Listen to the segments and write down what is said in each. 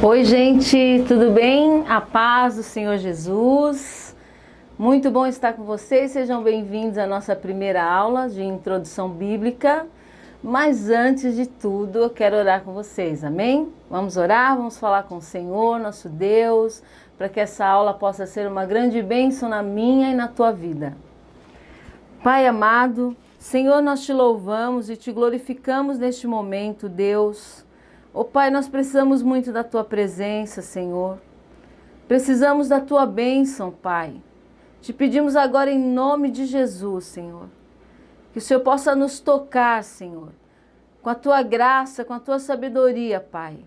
Oi, gente, tudo bem? A paz do Senhor Jesus. Muito bom estar com vocês. Sejam bem-vindos à nossa primeira aula de introdução bíblica. Mas antes de tudo, eu quero orar com vocês, amém? Vamos orar, vamos falar com o Senhor, nosso Deus, para que essa aula possa ser uma grande bênção na minha e na tua vida. Pai amado, Senhor, nós te louvamos e te glorificamos neste momento, Deus. Ó Pai, nós precisamos muito da Tua presença, Senhor. Precisamos da Tua bênção, Pai. Te pedimos agora em nome de Jesus, Senhor, que o Senhor possa nos tocar, Senhor, com a Tua graça, com a Tua sabedoria, Pai.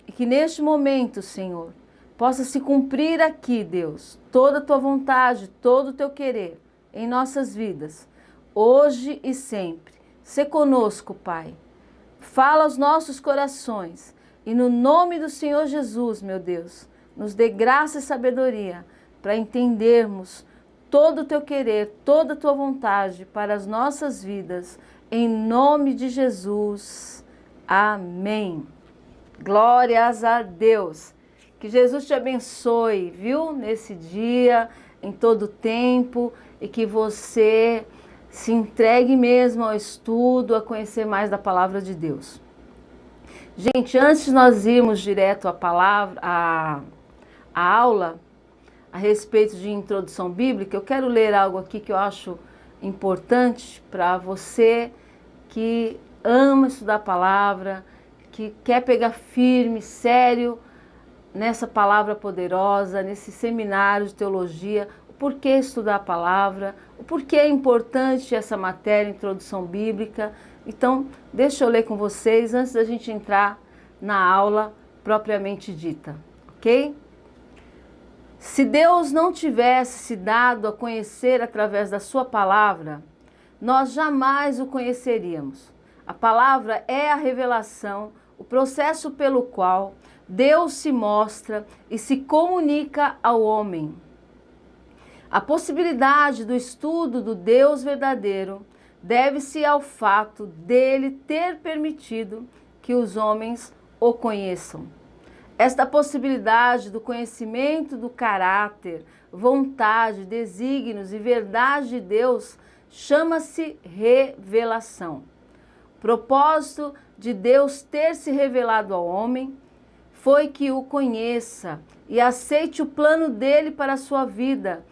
E que neste momento, Senhor, possa se cumprir aqui, Deus, toda a Tua vontade, todo o Teu querer em nossas vidas, hoje e sempre. Sê conosco, Pai. Fala aos nossos corações e no nome do Senhor Jesus, meu Deus, nos dê graça e sabedoria para entendermos todo o Teu querer, toda a Tua vontade para as nossas vidas, em nome de Jesus. Amém. Glórias a Deus. Que Jesus te abençoe, viu? Nesse dia, em todo o tempo, e que você se entregue mesmo ao estudo, a conhecer mais da palavra de Deus. Gente, antes de nós irmos direto à palavra, à aula a respeito de introdução bíblica, eu quero ler algo aqui que eu acho importante para você que ama estudar a palavra, que quer pegar firme, sério, nessa palavra poderosa, nesse seminário de teologia. Por que estudar a palavra, o porquê é importante essa matéria, introdução bíblica. Então, deixa eu ler com vocês antes da gente entrar na aula propriamente dita, ok? Se Deus não tivesse se dado a conhecer através da sua palavra, nós jamais o conheceríamos. A palavra é a revelação, o processo pelo qual Deus se mostra e se comunica ao homem. A possibilidade do estudo do Deus verdadeiro deve-se ao fato dele ter permitido que os homens o conheçam. Esta possibilidade do conhecimento do caráter, vontade, desígnios e verdade de Deus chama-se revelação. O propósito de Deus ter se revelado ao homem foi que o conheça e aceite o plano dele para a sua vida,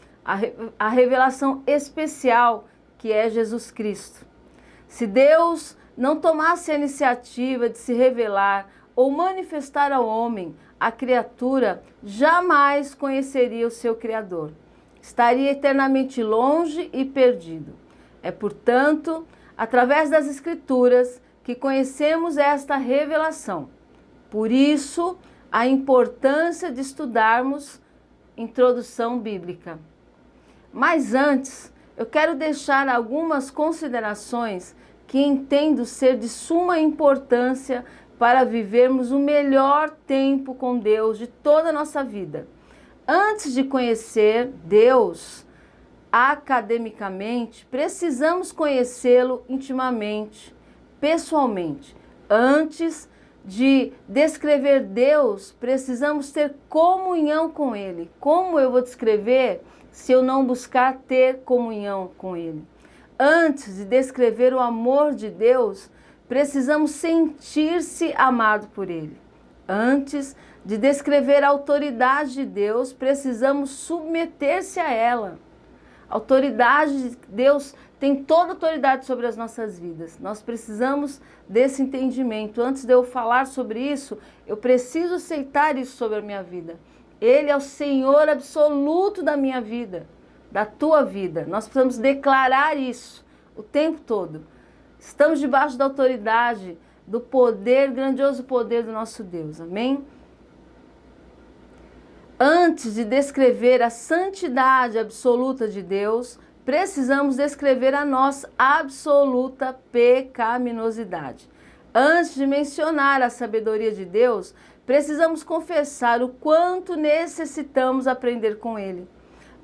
a revelação especial que é Jesus Cristo. Se Deus não tomasse a iniciativa de se revelar ou manifestar ao homem, a criatura jamais conheceria o seu Criador. Estaria eternamente longe e perdido. É, portanto, através das Escrituras que conhecemos esta revelação. Por isso, a importância de estudarmos introdução bíblica. Mas antes, eu quero deixar algumas considerações que entendo ser de suma importância para vivermos o melhor tempo com Deus de toda a nossa vida. Antes de conhecer Deus academicamente, precisamos conhecê-lo intimamente, pessoalmente. Antes de descrever Deus, precisamos ter comunhão com Ele. Como eu vou descrever se eu não buscar ter comunhão com Ele? Antes de descrever o amor de Deus, precisamos sentir-se amado por Ele. Antes de descrever a autoridade de Deus, precisamos submeter-se a ela. A autoridade de Deus tem toda a autoridade sobre as nossas vidas. Nós precisamos desse entendimento. Antes de eu falar sobre isso, eu preciso aceitar isso sobre a minha vida. Ele é o Senhor absoluto da minha vida, da tua vida. Nós precisamos declarar isso o tempo todo. Estamos debaixo da autoridade, do poder, grandioso poder do nosso Deus. Amém? Antes de descrever a santidade absoluta de Deus, precisamos descrever a nossa absoluta pecaminosidade. Antes de mencionar a sabedoria de Deus, precisamos confessar o quanto necessitamos aprender com Ele.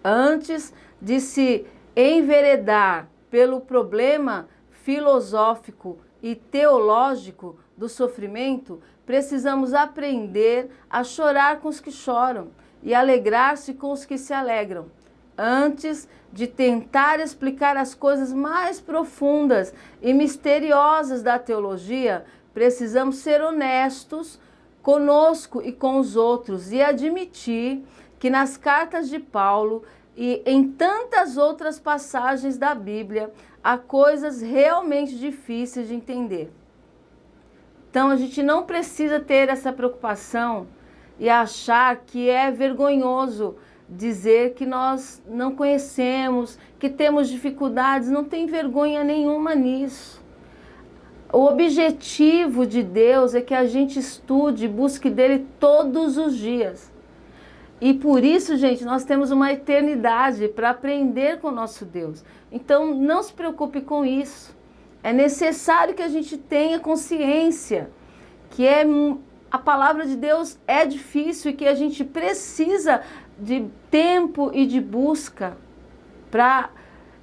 Antes de se enveredar pelo problema filosófico e teológico do sofrimento, precisamos aprender a chorar com os que choram e alegrar-se com os que se alegram, antes de tentar explicar as coisas mais profundas e misteriosas da teologia. Precisamos ser honestos conosco e com os outros e admitir que nas cartas de Paulo e em tantas outras passagens da Bíblia há coisas realmente difíceis de entender. Então a gente não precisa ter essa preocupação e achar que é vergonhoso dizer que nós não conhecemos, que temos dificuldades. Não tem vergonha nenhuma nisso. O objetivo de Deus é que a gente estude, busque dele todos os dias. E por isso, gente, nós temos uma eternidade para aprender com o nosso Deus. Então não se preocupe com isso. É necessário que a gente tenha consciência que a palavra de Deus é difícil e que a gente precisa de tempo e de busca para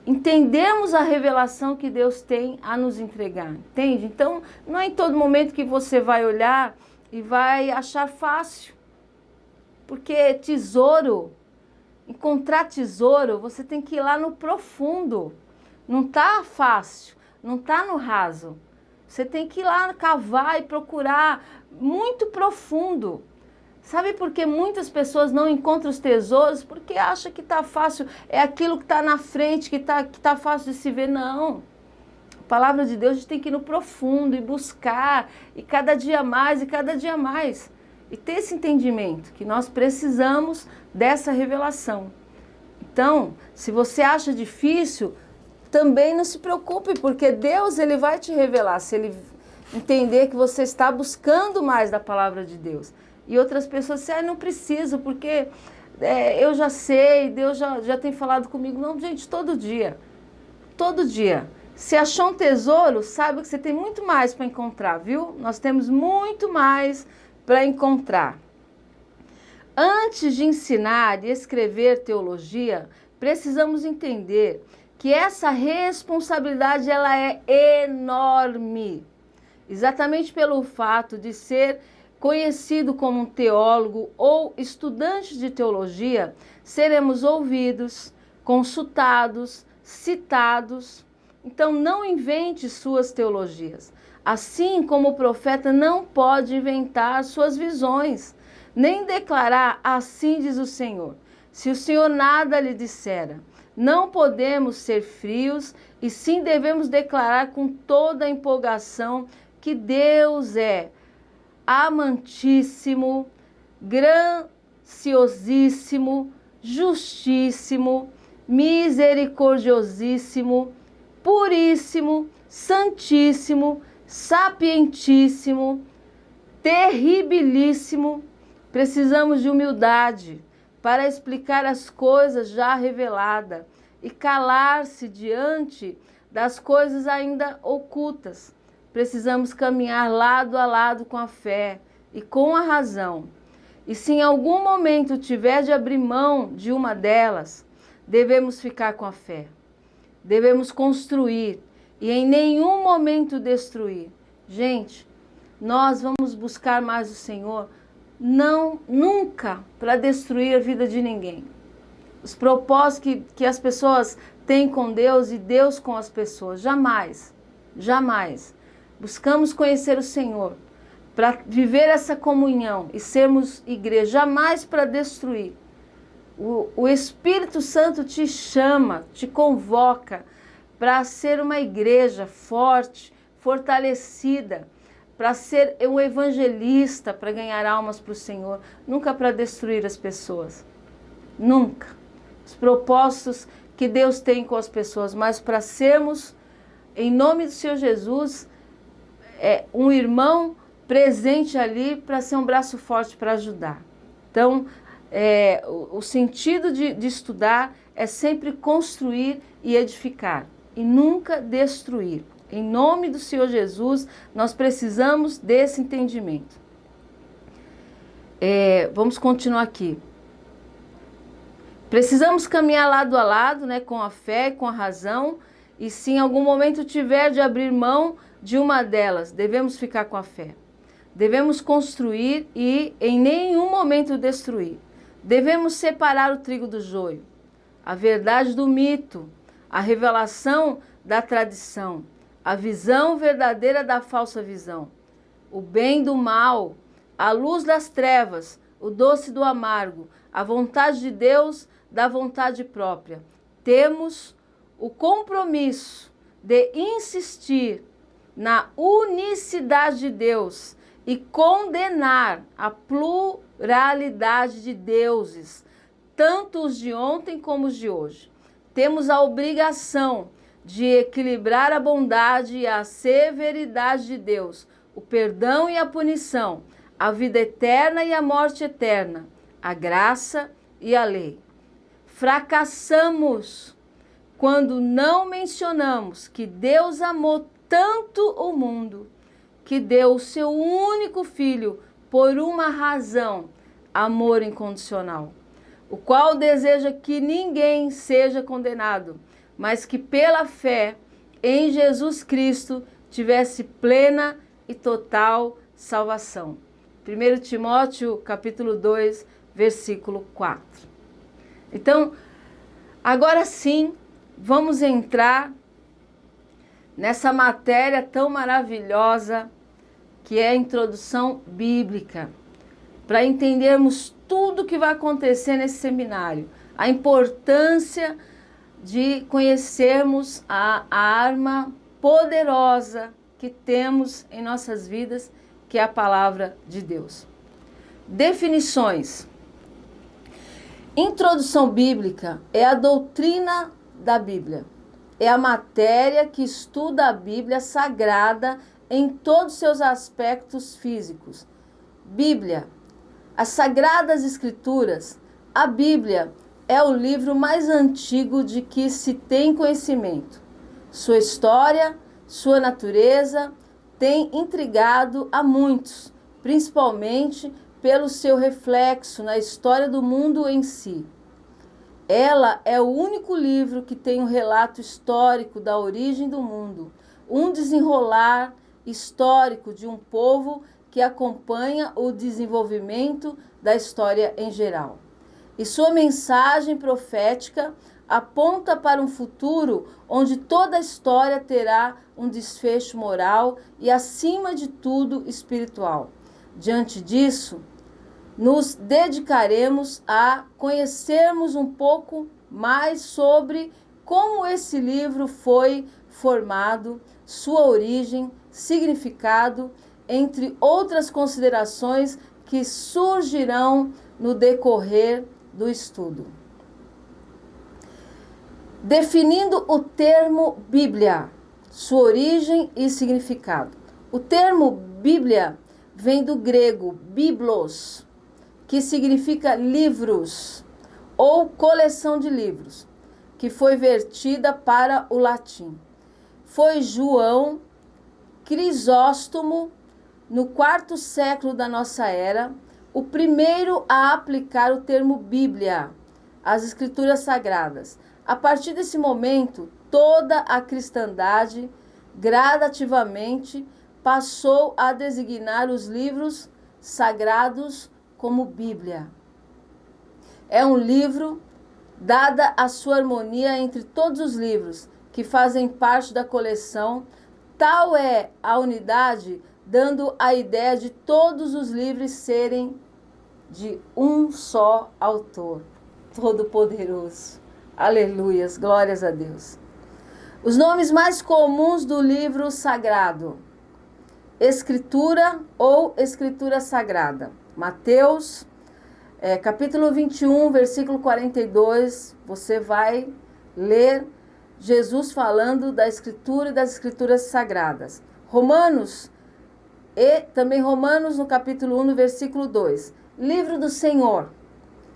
entendermos a revelação que Deus tem a nos entregar, entende? Então, não é em todo momento que você vai olhar e vai achar fácil, porque encontrar tesouro, você tem que ir lá no profundo, não tá fácil, não tá no raso, você tem que ir lá cavar e procurar muito profundo. Sabe por que muitas pessoas não encontram os tesouros? Porque acham que está fácil, é aquilo que está na frente, que tá fácil de se ver. Não. A palavra de Deus, a gente tem que ir no profundo e buscar, e cada dia mais, e cada dia mais. E ter esse entendimento, que nós precisamos dessa revelação. Então, se você acha difícil, também não se preocupe, porque Deus ele vai te revelar, se ele entender que você está buscando mais da palavra de Deus. E outras pessoas dizem, não preciso, porque eu já sei, Deus já tem falado comigo. Não, gente, todo dia. Todo dia. Se achou um tesouro, saiba que você tem muito mais para encontrar, viu? Nós temos muito mais para encontrar. Antes de ensinar e escrever teologia, precisamos entender que essa responsabilidade ela é enorme. Exatamente pelo fato de ser conhecido como um teólogo ou estudante de teologia, seremos ouvidos, consultados, citados. Então não invente suas teologias. Assim como o profeta não pode inventar suas visões, nem declarar assim diz o Senhor. Se o Senhor nada lhe dissera, não podemos ser frios e sim devemos declarar com toda a empolgação que Deus é amantíssimo, graciosíssimo, justíssimo, misericordiosíssimo, puríssimo, santíssimo, sapientíssimo, terribilíssimo. Precisamos de humildade para explicar as coisas já reveladas e calar-se diante das coisas ainda ocultas. Precisamos caminhar lado a lado com a fé e com a razão. E se em algum momento tiver de abrir mão de uma delas, devemos ficar com a fé. Devemos construir e em nenhum momento destruir. Gente, nós vamos buscar mais o Senhor, nunca para destruir a vida de ninguém. Os propósitos que as pessoas têm com Deus e Deus com as pessoas, jamais, jamais. Buscamos conhecer o Senhor para viver essa comunhão e sermos igreja, jamais para destruir. O Espírito Santo te chama, te convoca para ser uma igreja forte, fortalecida, para ser um evangelista, para ganhar almas para o Senhor, nunca para destruir as pessoas. Nunca. Os propósitos que Deus tem com as pessoas, mas para sermos, em nome do Senhor Jesus, um irmão presente ali para ser um braço forte para ajudar. Então, o sentido de estudar é sempre construir e edificar e nunca destruir. Em nome do Senhor Jesus, nós precisamos desse entendimento. Vamos continuar aqui. Precisamos caminhar lado a lado, né, com a fé, com a razão, e se em algum momento tiver de abrir mão de uma delas, devemos ficar com a fé. Devemos construir e em nenhum momento destruir. Devemos separar o trigo do joio, a verdade do mito, a revelação da tradição, a visão verdadeira da falsa visão, o bem do mal, a luz das trevas, o doce do amargo, a vontade de Deus da vontade própria. Temos o compromisso de insistir na unicidade de Deus e condenar a pluralidade de deuses, tanto os de ontem como os de hoje. Temos a obrigação de equilibrar a bondade e a severidade de Deus, o perdão e a punição, a vida eterna e a morte eterna, a graça e a lei. Fracassamos quando não mencionamos que Deus amou tanto o mundo, que deu o seu único filho por uma razão, amor incondicional, o qual deseja que ninguém seja condenado, mas que pela fé em Jesus Cristo tivesse plena e total salvação. 1 Timóteo capítulo 2, versículo 4. Então, agora sim, vamos entrar nessa matéria tão maravilhosa que é a introdução bíblica, para entendermos tudo o que vai acontecer nesse seminário, a importância de conhecermos a arma poderosa que temos em nossas vidas, que é a palavra de Deus. Definições. Introdução bíblica é a doutrina da Bíblia. É a matéria que estuda a Bíblia Sagrada em todos os seus aspectos físicos. Bíblia, as Sagradas Escrituras. A Bíblia é o livro mais antigo de que se tem conhecimento. Sua história, sua natureza tem intrigado a muitos, principalmente pelo seu reflexo na história do mundo em si. Ela é o único livro que tem um relato histórico da origem do mundo, um desenrolar histórico de um povo que acompanha o desenvolvimento da história em geral. E sua mensagem profética aponta para um futuro onde toda a história terá um desfecho moral e, acima de tudo, espiritual. Diante disso, nos dedicaremos a conhecermos um pouco mais sobre como esse livro foi formado, sua origem, significado, entre outras considerações que surgirão no decorrer do estudo. Definindo o termo Bíblia, sua origem e significado. O termo Bíblia vem do grego biblos, que significa livros ou coleção de livros, que foi vertida para o latim. Foi João Crisóstomo, no 4º século da nossa era, o primeiro a aplicar o termo Bíblia às Escrituras Sagradas. A partir desse momento, toda a cristandade gradativamente passou a designar os livros sagrados como Bíblia. É um livro, dada a sua harmonia entre todos os livros que fazem parte da coleção, tal é a unidade, dando a ideia de todos os livros serem de um só autor, Todo-Poderoso. Aleluias, glórias a Deus. Os nomes mais comuns do livro sagrado: Escritura ou Escritura Sagrada. Mateus, capítulo 21, versículo 42, você vai ler Jesus falando da Escritura e das Escrituras Sagradas. Romanos, e também Romanos no capítulo 1, no versículo 2. Livro do Senhor.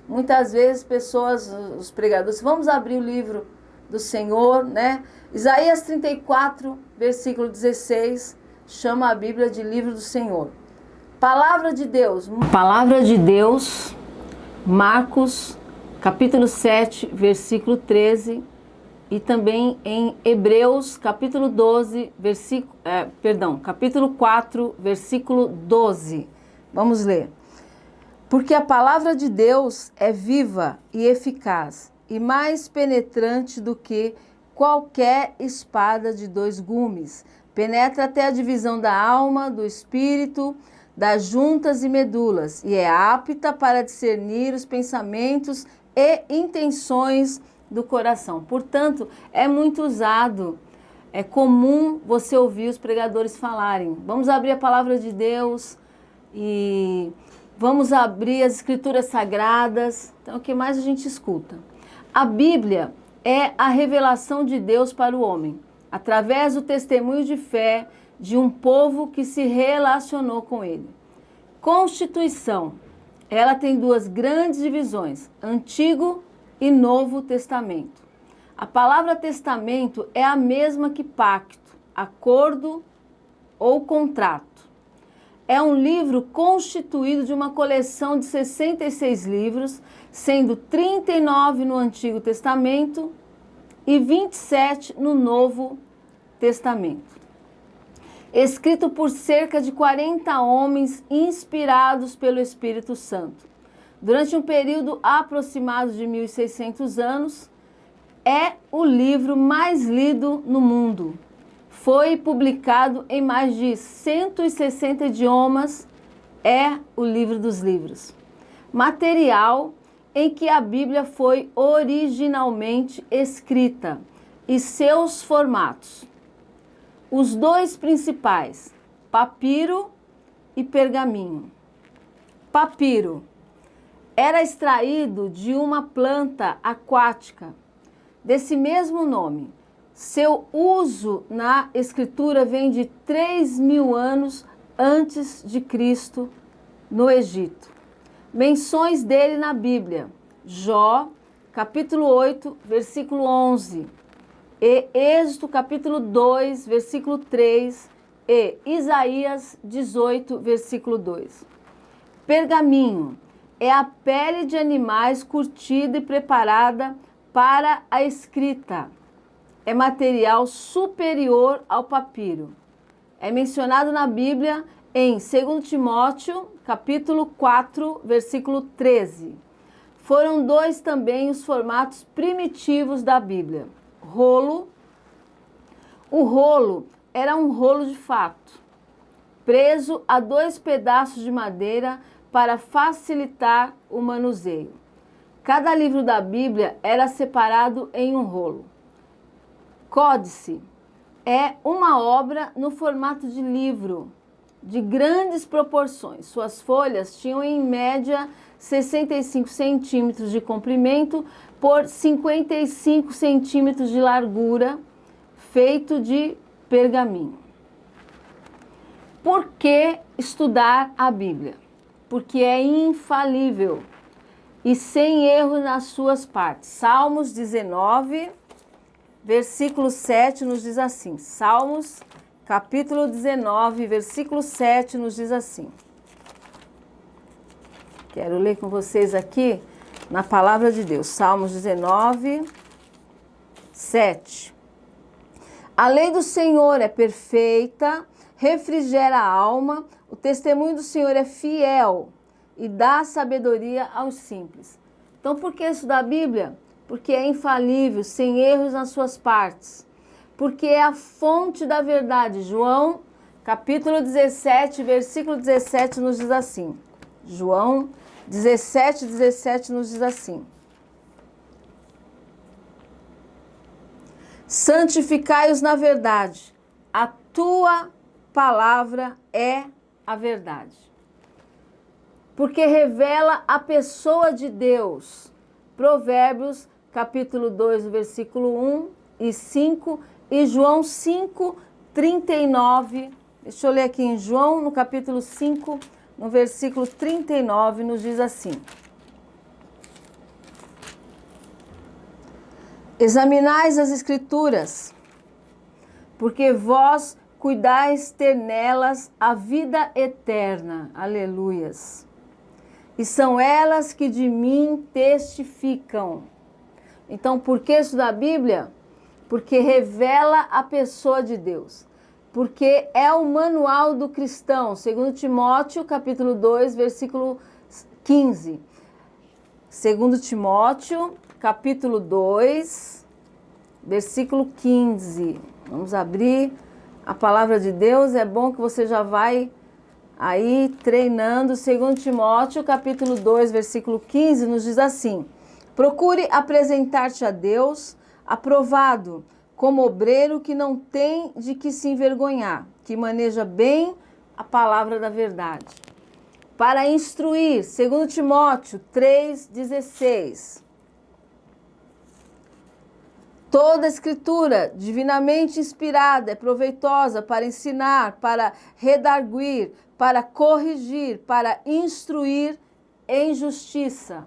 Muitas vezes pessoas, os pregadores, vamos abrir o livro do Senhor, né? Isaías 34, versículo 16, chama a Bíblia de livro do Senhor. Palavra de Deus. Palavra de Deus, Marcos, capítulo 7, versículo 13. e também em Hebreus, capítulo 12, capítulo 4, versículo 12. Vamos ler. Porque a palavra de Deus é viva e eficaz, e mais penetrante do que qualquer espada de dois gumes. Penetra até a divisão da alma, do espírito, das juntas e medulas, e é apta para discernir os pensamentos e intenções do coração. Portanto, é muito usado, é comum você ouvir os pregadores falarem. Vamos abrir a palavra de Deus e vamos abrir as escrituras sagradas. Então, o que mais a gente escuta? A Bíblia é a revelação de Deus para o homem, através do testemunho de fé de um povo que se relacionou com ele. Constituição. Ela tem duas grandes divisões, Antigo e Novo Testamento. A palavra testamento é a mesma que pacto, acordo ou contrato. É um livro constituído de uma coleção de 66 livros, sendo 39 no Antigo Testamento e 27 no Novo Testamento. Escrito por cerca de 40 homens inspirados pelo Espírito Santo. Durante um período aproximado de 1.600 anos, é o livro mais lido no mundo. Foi publicado em mais de 160 idiomas, é o livro dos livros. Material em que a Bíblia foi originalmente escrita e seus formatos. Os dois principais, papiro e pergaminho. Papiro era extraído de uma planta aquática desse mesmo nome. Seu uso na escritura vem de 3.000 anos antes de Cristo no Egito. Menções dele na Bíblia: Jó, capítulo 8, versículo 11, e Êxodo, capítulo 2, versículo 3, e Isaías 18, versículo 2. Pergaminho é a pele de animais curtida e preparada para a escrita. É material superior ao papiro. É mencionado na Bíblia em 2 Timóteo, capítulo 4, versículo 13. Foram dois também os formatos primitivos da Bíblia. Rolo. O rolo era um rolo de fato, preso a dois pedaços de madeira para facilitar o manuseio. Cada livro da Bíblia era separado em um rolo. Códice é uma obra no formato de livro, de grandes proporções. Suas folhas tinham em média 65 centímetros de comprimento por 55 centímetros de largura, feito de pergaminho. Por que estudar a Bíblia? Porque é infalível e sem erro nas suas partes. Salmos 19, versículo 7 nos diz assim. Salmos, capítulo 19, versículo 7 nos diz assim. Quero ler com vocês aqui na palavra de Deus. Salmos 19, 7. A lei do Senhor é perfeita, refrigera a alma, o testemunho do Senhor é fiel e dá sabedoria aos simples. Então, por que estudar a Bíblia? Porque é infalível, sem erros nas suas partes. Porque é a fonte da verdade. João, capítulo 17, versículo 17 nos diz assim. João 17, 17 nos diz assim. Santificai-os na verdade, a tua palavra é a verdade. Porque revela a pessoa de Deus. Provérbios, capítulo 2, versículo 1 e 5, e João 5, 39. Deixa eu ler aqui em João, no capítulo 5, no versículo 39, nos diz assim. Examinais as Escrituras, porque vós cuidais ter nelas a vida eterna. Aleluias. E são elas que de mim testificam. Então, por que estudar a Bíblia? porque revela a pessoa de Deus, porque é o manual do cristão, segundo Timóteo, capítulo 2, versículo 15. Segundo Timóteo, capítulo 2, versículo 15. Vamos abrir a palavra de Deus. É bom que você já vai aí treinando. Segundo Timóteo, capítulo 2, versículo 15, nos diz assim: procure apresentar-te a Deus aprovado, como obreiro que não tem de que se envergonhar, que maneja bem a palavra da verdade. Para instruir, segundo Timóteo 3,16. Toda a escritura divinamente inspirada é proveitosa para ensinar, para redarguir, para corrigir, para instruir em justiça.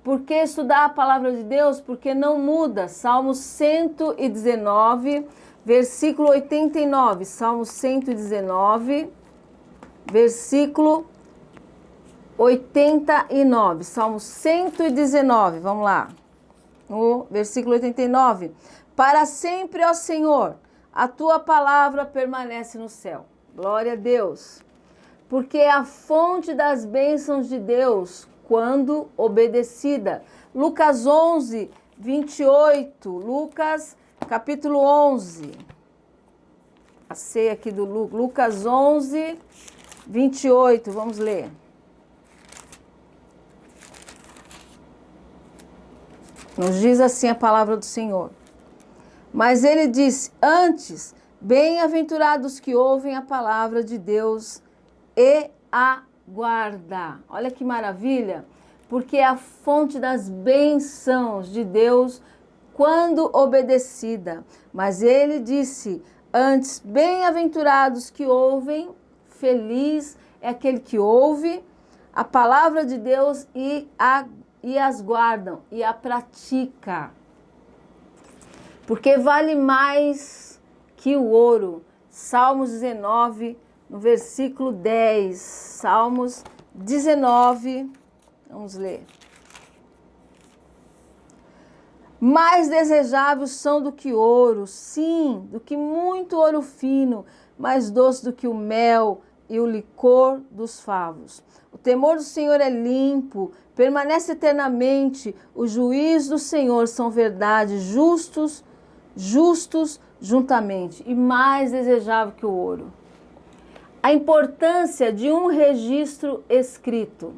Por que estudar a palavra de Deus? Porque não muda. Salmo 119, versículo 89. Salmo 119, versículo 89. Salmo 119, vamos lá. No versículo 89. Para sempre, ó Senhor, a tua palavra permanece no céu. Glória a Deus. Porque é a fonte das bênçãos de Deus quando obedecida. Lucas 11, 28. Lucas, capítulo 11. Passei aqui do Lucas 11, 28. Vamos ler. Nos diz assim a palavra do Senhor. Mas ele disse: antes, bem-aventurados que ouvem a palavra de Deus e a guarda. Olha que maravilha, porque é a fonte das bênçãos de Deus quando obedecida. Mas ele disse: antes, bem-aventurados que ouvem, feliz é aquele que ouve a palavra de Deus e as guardam e a pratica. Porque vale mais que o ouro. Salmos 19, no versículo 10. Salmos 19, vamos ler. Mais desejáveis são do que ouro, sim, do que muito ouro fino, mais doce do que o mel e o licor dos favos. O temor do Senhor é limpo, permanece eternamente. Os juízos do Senhor são verdade, justos juntamente, e mais desejável que o ouro. A importância de um registro escrito.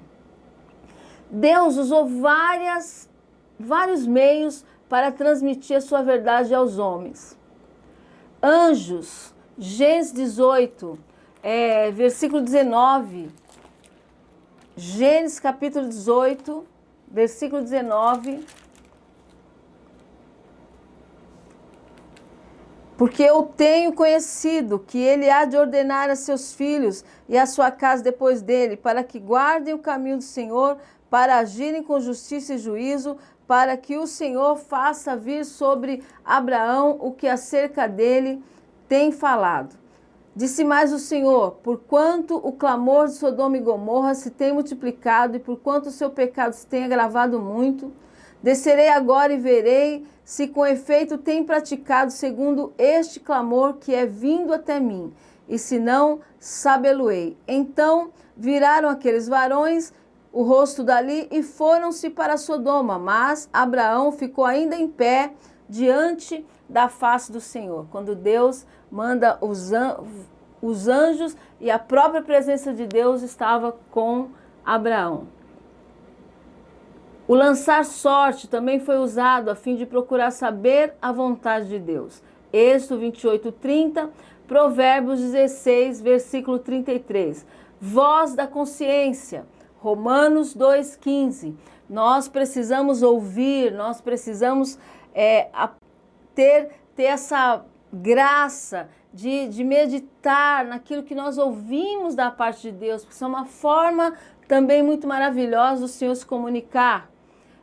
Deus usou vários meios para transmitir a sua verdade aos homens. Anjos, Gênesis 18, versículo 19. Gênesis capítulo 18, versículo 19. Porque eu tenho conhecido que ele há de ordenar a seus filhos e a sua casa depois dele, para que guardem o caminho do Senhor, para agirem com justiça e juízo, para que o Senhor faça vir sobre Abraão o que acerca dele tem falado. Disse mais o Senhor: porquanto o clamor de Sodoma e Gomorra se tem multiplicado e porquanto o seu pecado se tem agravado muito, descerei agora e verei se com efeito tem praticado segundo este clamor que é vindo até mim, e se não, sabê-lo-ei. Então viraram aqueles varões o rosto dali e foram-se para Sodoma, mas Abraão ficou ainda em pé diante da face do Senhor. Quando Deus manda os anjos e a própria presença de Deus estava com Abraão. O lançar sorte também foi usado a fim de procurar saber a vontade de Deus. Êxodo 28:30, Provérbios 16, versículo 33. Voz da consciência, Romanos 2:15. Nós precisamos ouvir, nós precisamos ter essa graça de meditar naquilo que nós ouvimos da parte de Deus, porque isso é uma forma também muito maravilhosa do Senhor se comunicar.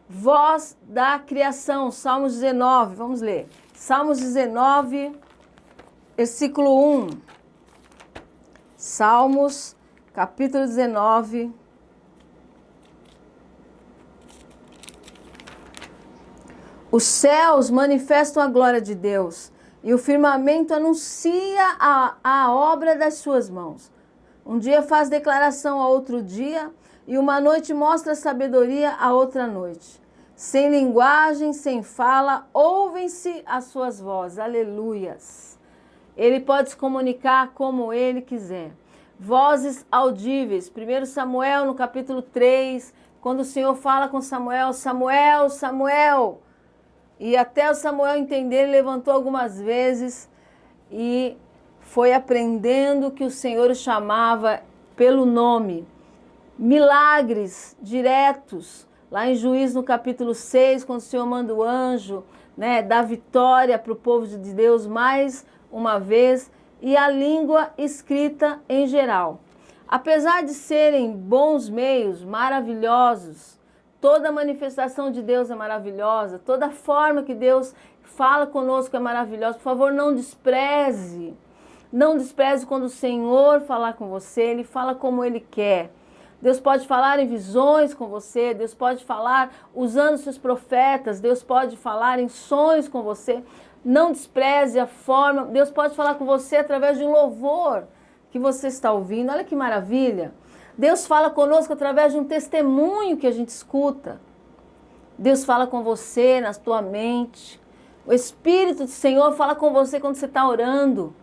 Voz da criação, Salmos 19, vamos ler. Salmos 19, versículo 1. Salmos, capítulo 19. Os céus manifestam a glória de Deus e o firmamento anuncia a obra das suas mãos. Um dia faz declaração a outro dia e uma noite mostra sabedoria a outra noite. Sem linguagem, sem fala, ouvem-se as suas vozes. Aleluias. Ele pode se comunicar como ele quiser. Vozes audíveis. 1 Samuel, no capítulo 3, quando o Senhor fala com Samuel, Samuel, Samuel. E até o Samuel entender, ele levantou algumas vezes e foi aprendendo que o Senhor o chamava pelo nome. Milagres diretos. Lá em Juízes, no capítulo 6, quando o Senhor manda o anjo, dá vitória para o povo de Deus mais uma vez. E a língua escrita em geral. Apesar de serem bons meios, maravilhosos, toda manifestação de Deus é maravilhosa, toda forma que Deus fala conosco é maravilhosa. Por favor, não despreze. Não despreze quando o Senhor falar com você, Ele fala como Ele quer. Deus pode falar em visões com você, Deus pode falar usando seus profetas, Deus pode falar em sonhos com você. Não despreze a forma, Deus pode falar com você através de um louvor que você está ouvindo. Olha que maravilha. Deus fala conosco através de um testemunho que a gente escuta. Deus fala com você na tua mente. O Espírito do Senhor fala com você quando você está orando.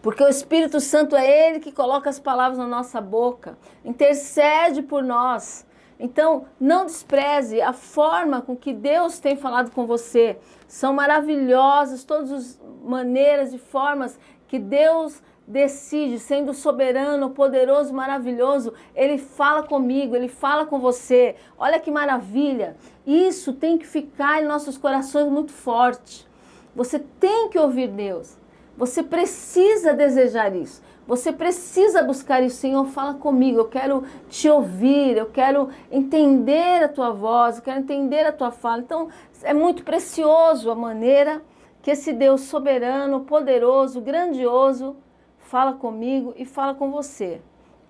Porque o Espírito Santo é Ele que coloca as palavras na nossa boca. Intercede por nós. Então, não despreze a forma com que Deus tem falado com você. São maravilhosas todas as maneiras e formas que Deus decide, sendo soberano, poderoso, maravilhoso. Ele fala comigo, Ele fala com você. Olha que maravilha. Isso tem que ficar em nossos corações muito forte. Você tem que ouvir Deus. Você precisa desejar isso. Você precisa buscar isso. Senhor, fala comigo. Eu quero te ouvir. Eu quero entender a tua voz. Eu quero entender a tua fala. Então, é muito precioso a maneira que esse Deus soberano, poderoso, grandioso, fala comigo e fala com você,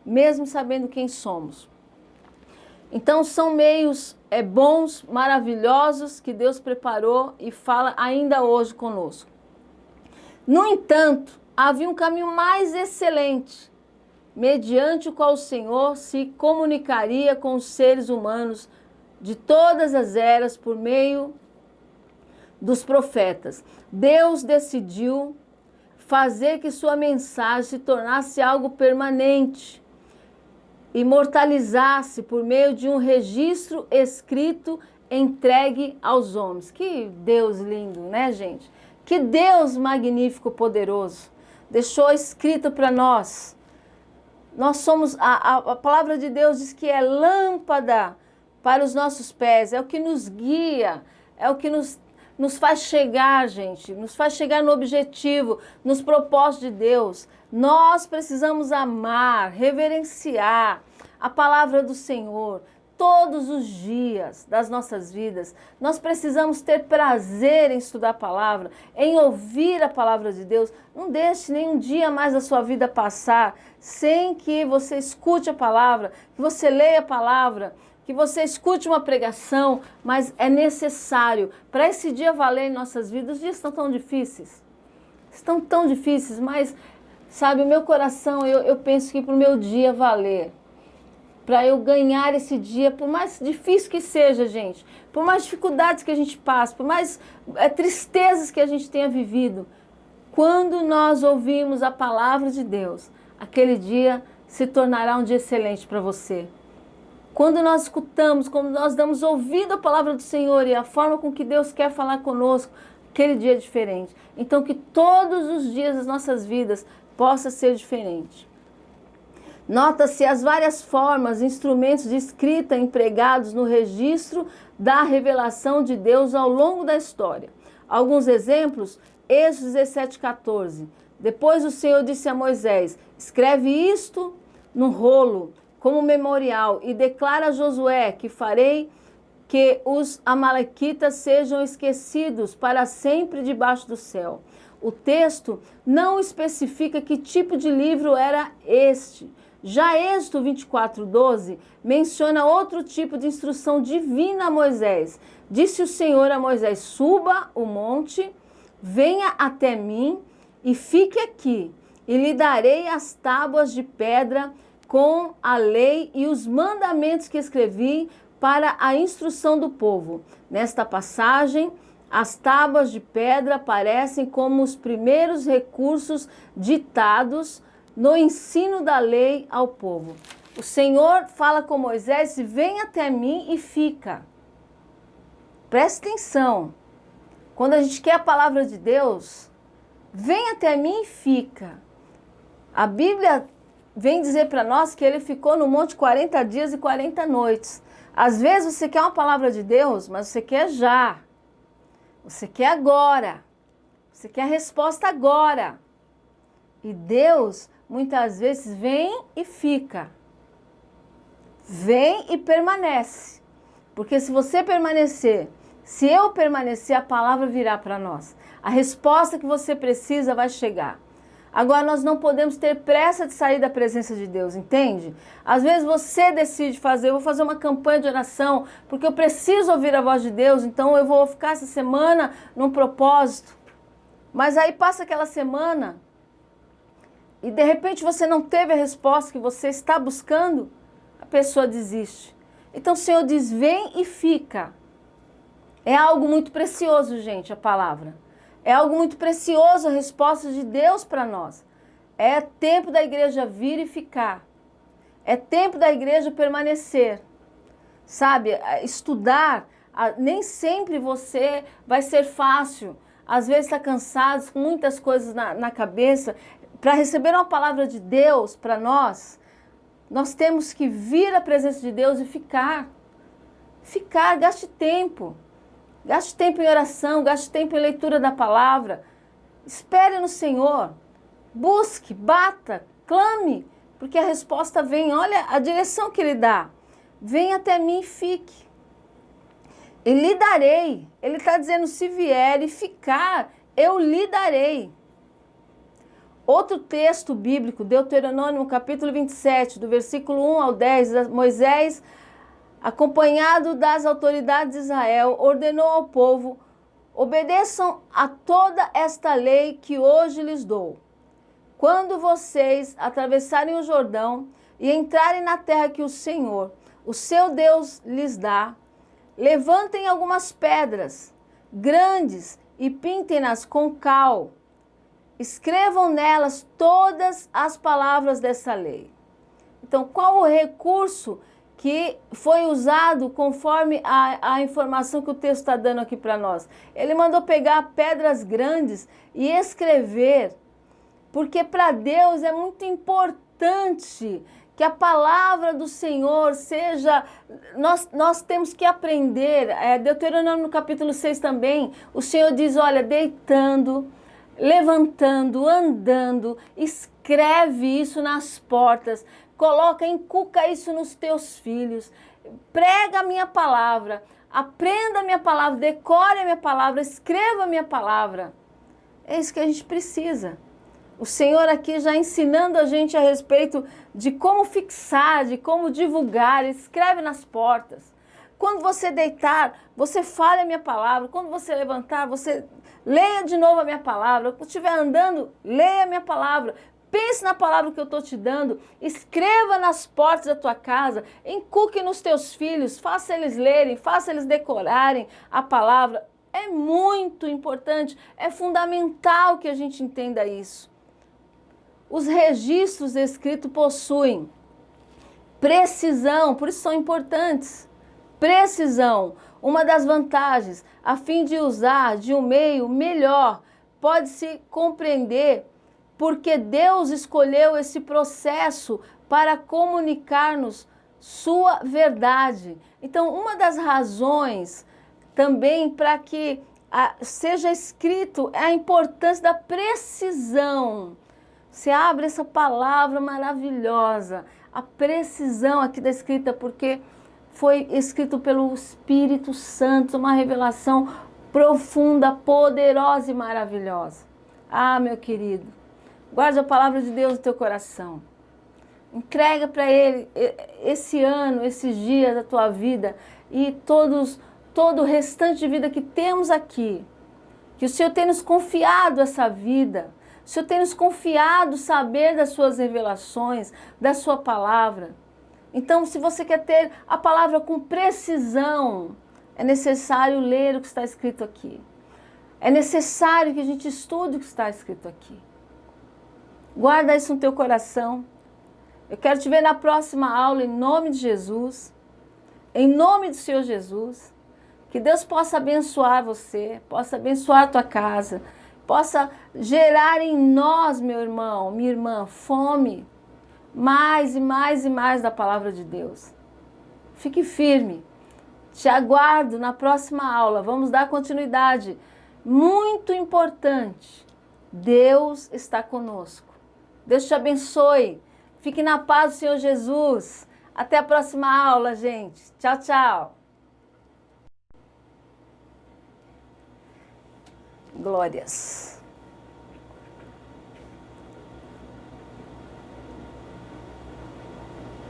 mesmo sabendo quem somos. Então, são meios bons, maravilhosos, que Deus preparou e fala ainda hoje conosco. No entanto, havia um caminho mais excelente, mediante o qual o Senhor se comunicaria com os seres humanos de todas as eras por meio dos profetas. Deus decidiu fazer que sua mensagem se tornasse algo permanente, imortalizasse por meio de um registro escrito entregue aos homens. Que Deus lindo, né, gente? Que Deus magnífico, poderoso, deixou escrito para nós. Nós somos, a palavra de Deus diz que é lâmpada para os nossos pés, é o que nos guia, é o que nos faz chegar, gente, nos faz chegar no objetivo, nos propósitos de Deus. Nós precisamos amar, reverenciar a palavra do Senhor todos os dias das nossas vidas. Nós precisamos ter prazer em estudar a palavra, em ouvir a palavra de Deus. Não deixe nenhum dia mais da sua vida passar sem que você escute a palavra, que você leia a palavra, que você escute uma pregação, mas é necessário para esse dia valer em nossas vidas. Os dias estão tão difíceis, mas, sabe, o meu coração, eu penso que para o meu dia valer, para eu ganhar esse dia, por mais difícil que seja, gente, por mais dificuldades que a gente passe, por mais tristezas que a gente tenha vivido, quando nós ouvimos a palavra de Deus, aquele dia se tornará um dia excelente para você. Quando nós escutamos, quando nós damos ouvido à palavra do Senhor e a forma com que Deus quer falar conosco, aquele dia é diferente. Então, que todos os dias das nossas vidas possa ser diferente. Nota-se as várias formas, instrumentos de escrita empregados no registro da revelação de Deus ao longo da história. Alguns exemplos, Êxodo 17:14. Depois o Senhor disse a Moisés: escreve isto no rolo, como memorial, e declara a Josué que farei que os amalequitas sejam esquecidos para sempre debaixo do céu. O texto não especifica que tipo de livro era este, Já Êxodo 24:12 menciona outro tipo de instrução divina a Moisés. Disse o Senhor a Moisés: suba o monte, venha até mim e fique aqui, e lhe darei as tábuas de pedra com a lei e os mandamentos que escrevi para a instrução do povo. Nesta passagem, as tábuas de pedra aparecem como os primeiros recursos ditados no ensino da lei ao povo. O Senhor fala com Moisés: vem até mim e fica. Presta atenção. Quando a gente quer a palavra de Deus, vem até mim e fica. A Bíblia vem dizer para nós que ele ficou no monte 40 dias e 40 noites. Às vezes você quer uma palavra de Deus, mas você quer já. Você quer agora. Você quer a resposta agora. E Deus, muitas vezes, vem e fica. Vem e permanece. Porque se você permanecer, se eu permanecer, a palavra virá para nós. A resposta que você precisa vai chegar. Agora, nós não podemos ter pressa de sair da presença de Deus, entende? Às vezes você decide fazer, eu vou fazer uma campanha de oração, porque eu preciso ouvir a voz de Deus, então eu vou ficar essa semana num propósito. Mas aí passa aquela semana e de repente você não teve a resposta que você está buscando, a pessoa desiste. Então o Senhor diz: vem e fica. É algo muito precioso, gente, a palavra. É algo muito precioso a resposta de Deus para nós. É tempo da igreja vir e ficar. É tempo da igreja permanecer. Sabe, estudar, nem sempre você vai ser fácil. Às vezes está cansado, com muitas coisas na cabeça. Para receber uma palavra de Deus para nós, nós temos que vir à presença de Deus e ficar. Ficar, gaste tempo. Gaste tempo em oração, gaste tempo em leitura da palavra. Espere no Senhor. Busque, bata, clame, porque a resposta vem. Olha a direção que Ele dá. Vem até mim e fique. E lhe darei. Ele está dizendo: se vier e ficar, eu lhe darei. Outro texto bíblico, Deuteronômio capítulo 27, do versículo 1 ao 10, Moisés, acompanhado das autoridades de Israel, ordenou ao povo: obedeçam a toda esta lei que hoje lhes dou. Quando vocês atravessarem o Jordão e entrarem na terra que o Senhor, o seu Deus, lhes dá, levantem algumas pedras grandes e pintem-nas com cal. Escrevam nelas todas as palavras dessa lei. Então, qual o recurso que foi usado conforme a informação que o texto está dando aqui para nós? Ele mandou pegar pedras grandes e escrever, porque para Deus é muito importante que a palavra do Senhor seja... Nós temos que aprender, Deuteronômio no capítulo 6 também, o Senhor diz: olha, deitando, levantando, andando, escreve isso nas portas, encuca isso nos teus filhos, prega a minha palavra, aprenda a minha palavra, decore a minha palavra, escreva a minha palavra. É isso que a gente precisa. O Senhor aqui já ensinando a gente a respeito de como fixar, de como divulgar, escreve nas portas. Quando você deitar, você fale a minha palavra. Quando você levantar, você leia de novo a minha palavra. Quando estiver andando, leia a minha palavra. Pense na palavra que eu estou te dando. Escreva nas portas da tua casa. Encuque nos teus filhos. Faça eles lerem, faça eles decorarem a palavra. É muito importante, é fundamental que a gente entenda isso. Os registros escritos possuem precisão, por isso são importantes. Precisão, uma das vantagens, a fim de usar de um meio melhor, pode-se compreender porque Deus escolheu esse processo para comunicar-nos sua verdade. Então, uma das razões também para que seja escrito é a importância da precisão. Você abre essa palavra maravilhosa, a precisão aqui da escrita, porque foi escrito pelo Espírito Santo, uma revelação profunda, poderosa e maravilhosa. Ah, meu querido, guarde a palavra de Deus no teu coração. Entrega para Ele esse ano, esses dias da tua vida e todo o restante de vida que temos aqui. Que o Senhor tem nos confiado essa vida. O Senhor tem nos confiado saber das suas revelações, da sua palavra. Então, se você quer ter a palavra com precisão, é necessário ler o que está escrito aqui. É necessário que a gente estude o que está escrito aqui. Guarda isso no teu coração. Eu quero te ver na próxima aula, em nome de Jesus. Em nome do Senhor Jesus. Que Deus possa abençoar você, possa abençoar a tua casa, possa gerar em nós, meu irmão, minha irmã, fome, mais e mais e mais da palavra de Deus. Fique firme. Te aguardo na próxima aula. Vamos dar continuidade. Muito importante. Deus está conosco. Deus te abençoe. Fique na paz do Senhor Jesus. Até a próxima aula, gente. Tchau, tchau. Glórias.